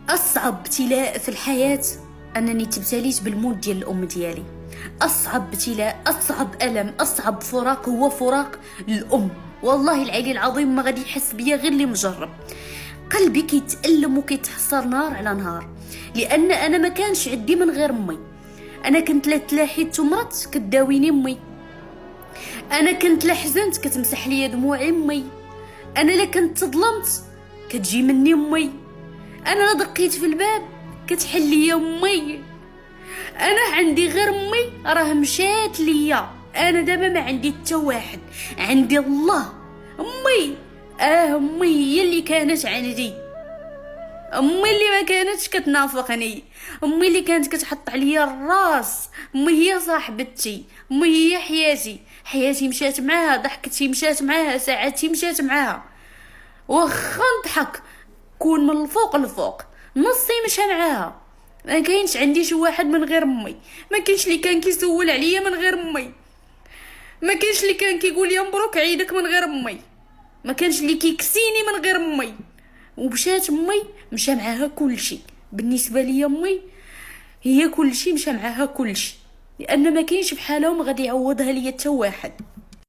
اصعب ابتلاء في الحياه انني تبتليت بالموت ديال الام ديالي. اصعب ابتلاء، اصعب الم، اصعب فراق هو فراق الام. والله العلي العظيم ما غادي يحس بيا غير اللي مجرب. قلبي كيتألم وكيتحسر نهار على نهار، لان انا ما كانش عندي من غير امي. انا كنت لا تلاحيت مرضت كداويني امي، انا كنت لا حزنت كتمسح ليا دموعي امي، انا لا كنت ظلمت كتجي مني امي، انا لا دقيت في الباب كتحل ليا امي. انا عندي غير امي راه مشات ليا. انا دابا ما عندي حتى واحد، عندي الله. امي، امي هي اللي كانت عندي، امي اللي ما كانتش كتنافقني، امي اللي كانت كتحط عليا الراس، امي هي صاحبتي، امي هي حياتي. حياتي مشات معاها، ضحكتي مشات معاها، ساعتي مشات معاها. واخا نضحك كون من الفوق لفوق، نصي مشى معاها. ما كاينش عندي شي واحد من غير امي، ما كاينش اللي كان كيسول عليا من غير امي، ما كاينش اللي كان كيقول لي مبروك عيدك من غير امي، ما كانش اللي كيكسيني من غير امي. ومشات امي مشى معاها كل شيء. بالنسبه لي امي هي كل شيء، مشى معاها كل شيء، لان ما كاينش بحالهم غادي يعوضها ليا حتى واحد.